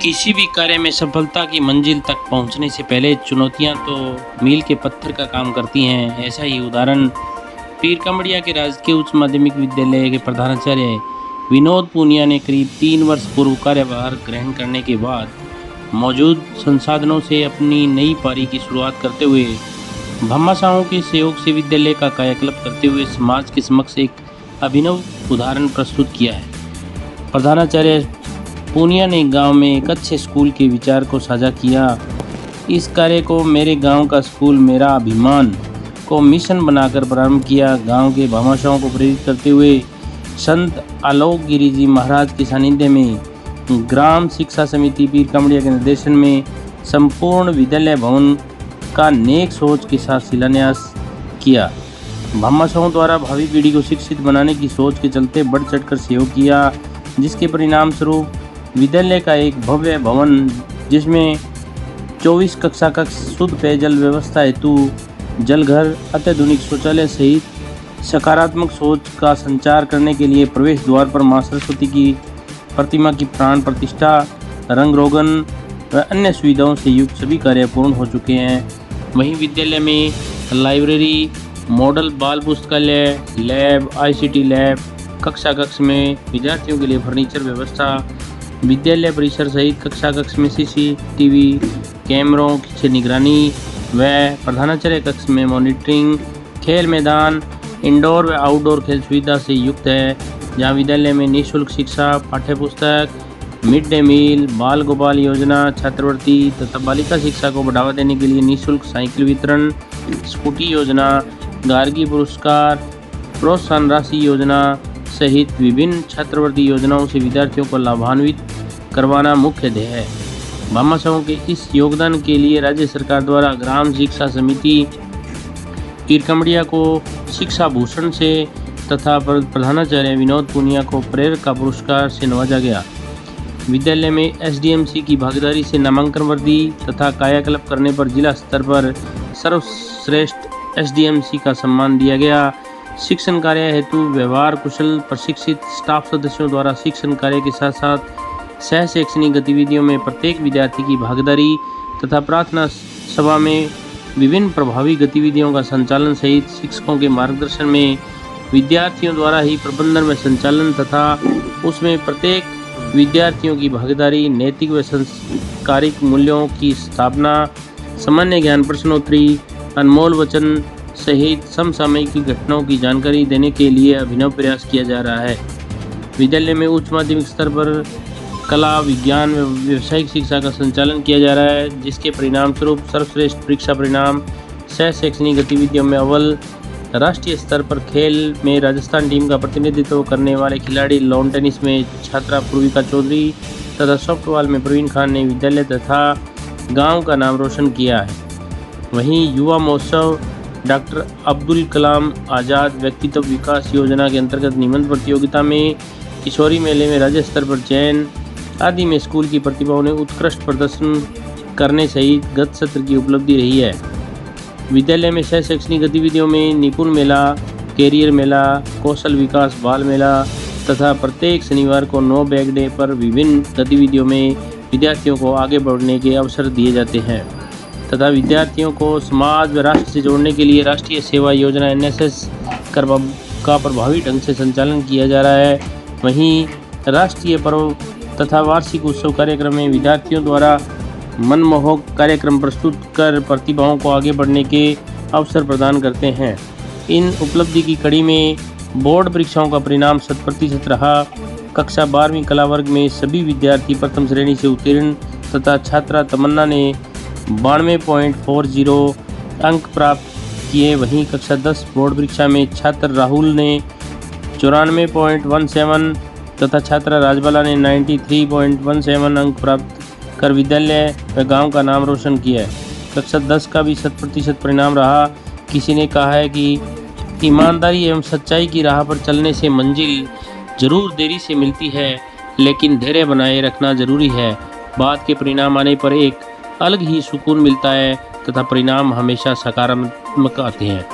किसी भी कार्य में सफलता की मंजिल तक पहुंचने से पहले चुनौतियां तो मील के पत्थर का काम करती हैं। ऐसा ही उदाहरण पीर कमड़िया के राजकीय उच्च माध्यमिक विद्यालय के प्रधानाचार्य विनोद पूनिया ने करीब 3 वर्ष पूर्व कार्यभार ग्रहण करने के बाद मौजूद संसाधनों से अपनी नई पारी की शुरुआत करते हुए भामाशाहों के सहयोग से विद्यालय का कायाकल्प करते हुए समाज के समक्ष एक अभिनव उदाहरण प्रस्तुत किया है। प्रधानाचार्य पूनिया ने गांव में एक अच्छे स्कूल के विचार को साझा किया। इस कार्य को मेरे गांव का स्कूल मेरा अभिमान को मिशन बनाकर प्रारंभ किया। गांव के भामाशाहों को प्रेरित करते हुए संत आलोक गिरी जी महाराज के सानिध्य में ग्राम शिक्षा समिति पीर कमड़िया के निर्देशन में संपूर्ण विद्यालय भवन का नेक सोच के साथ शिलान्यास किया। भामाशाहों द्वारा भावी पीढ़ी को शिक्षित बनाने की सोच के चलते बढ़ चढ़कर सहयोग किया, जिसके परिणाम स्वरूप विद्यालय का एक भव्य भवन जिसमें 24 कक्षा कक्ष, शुद्ध पेयजल व्यवस्था हेतु जलघर, अत्याधुनिक शौचालय सहित सकारात्मक सोच का संचार करने के लिए प्रवेश द्वार पर मां सरस्वती की प्रतिमा की प्राण प्रतिष्ठा, रंग रोगन व अन्य सुविधाओं से युक्त सभी कार्य पूर्ण हो चुके हैं। वहीं विद्यालय में लाइब्रेरी, मॉडल बाल पुस्तकालय, लैब, ICT लैब, कक्षा कक्ष में विद्यार्थियों के लिए फर्नीचर व्यवस्था, विद्यालय परिसर सहित कक्षा कक्ष में CCTV कैमरों से निगरानी व प्रधानाचार्य कक्ष में मॉनिटरिंग, खेल मैदान, इंडोर व आउटडोर खेल सुविधा से युक्त है, जहां विद्यालय में निःशुल्क शिक्षा, पाठ्यपुस्तक, मिड डे मील, बाल गोपाल योजना, छात्रवृत्ति तथा बालिका शिक्षा को बढ़ावा देने के लिए निःशुल्क साइकिल वितरण, स्कूटी योजना, गार्गी पुरस्कार, प्रोत्साहन राशि योजना सहित विभिन्न छात्रवृत्ति योजनाओं से विद्यार्थियों को लाभान्वित करवाना मुख्य ध्येय है। भामाशाहों के इस योगदान के लिए राज्य सरकार द्वारा ग्राम शिक्षा समिति पीर कमड़िया को शिक्षा भूषण से तथा प्रधानाचार्य विनोद पूनिया को प्रेरक का पुरस्कार से नवाजा गया। विद्यालय में SDMC की भागीदारी से नामांकन वर्दी तथा कायाकल्प करने पर जिला स्तर पर सर्वश्रेष्ठ SDMC का सम्मान दिया गया। शिक्षण कार्य हेतु व्यवहार कुशल प्रशिक्षित स्टाफ सदस्यों द्वारा शिक्षण कार्य के साथ साथ सह शैक्षणिक गतिविधियों में प्रत्येक विद्यार्थी की भागीदारी तथा प्रार्थना सभा में विभिन्न प्रभावी गतिविधियों का संचालन सहित शिक्षकों के मार्गदर्शन में विद्यार्थियों द्वारा ही प्रबंधन व संचालन तथा उसमें प्रत्येक विद्यार्थियों की भागीदारी, नैतिक व संस्कारिक मूल्यों की स्थापना, सामान्य ज्ञान प्रश्नोत्तरी, अनमोल वचन सहित समसामयिक घटनाओं की जानकारी देने के लिए अभिनव प्रयास किया जा रहा है। विद्यालय में उच्च माध्यमिक स्तर पर कला, विज्ञान व व्यावसायिक शिक्षा का संचालन किया जा रहा है, जिसके परिणाम स्वरूप सर्वश्रेष्ठ परीक्षा परिणाम, सह शैक्षणिक गतिविधियों में अव्वल, राष्ट्रीय स्तर पर खेल में राजस्थान टीम का प्रतिनिधित्व करने वाले खिलाड़ी, लॉन टेनिस में छात्रा पूर्विका चौधरी तथा सॉफ्टबॉल में प्रवीण खान ने विद्यालय तथा गांव का नाम रोशन किया है। वहीं युवा महोत्सव, डॉक्टर अब्दुल कलाम आज़ाद व्यक्तित्व विकास योजना के अंतर्गत निबंध प्रतियोगिता में, किशोरी मेले में राज्य स्तर पर चयन आदि में स्कूल की प्रतिभाओं ने उत्कृष्ट प्रदर्शन करने सहित गत सत्र की उपलब्धि रही है। विद्यालय में सह शैक्षणिक गतिविधियों में निपुण मेला, कैरियर मेला, कौशल विकास बाल मेला तथा प्रत्येक शनिवार को नो बैग डे पर विभिन्न गतिविधियों में विद्यार्थियों को आगे बढ़ने के अवसर दिए जाते हैं तथा विद्यार्थियों को समाज व राष्ट्र से जोड़ने के लिए राष्ट्रीय सेवा योजना NSS का प्रभावी ढंग से संचालन किया जा रहा है। वहीं राष्ट्रीय पर्व तथा वार्षिक उत्सव कार्यक्रम में विद्यार्थियों द्वारा मनमोहक कार्यक्रम प्रस्तुत कर प्रतिभाओं को आगे बढ़ने के अवसर प्रदान करते हैं। इन उपलब्धि की कड़ी में बोर्ड परीक्षाओं का परिणाम 100% रहा। कक्षा 12वीं कला वर्ग में सभी विद्यार्थी प्रथम श्रेणी से उत्तीर्ण तथा छात्रा तमन्ना ने 92.40 अंक प्राप्त किए। वहीं कक्षा 10 बोर्ड परीक्षा में छात्र राहुल ने 94.17 तथा छात्रा राजबाला ने 93.17 अंक प्राप्त कर विद्यालय व गांव का नाम रोशन किया है। कक्षा 10 का भी 100% परिणाम रहा। किसी ने कहा है कि ईमानदारी एवं सच्चाई की राह पर चलने से मंजिल जरूर देरी से मिलती है, लेकिन धैर्य बनाए रखना जरूरी है। बाद के परिणाम आने पर एक अलग ही सुकून मिलता है तथा परिणाम हमेशा सकारात्मक आते हैं।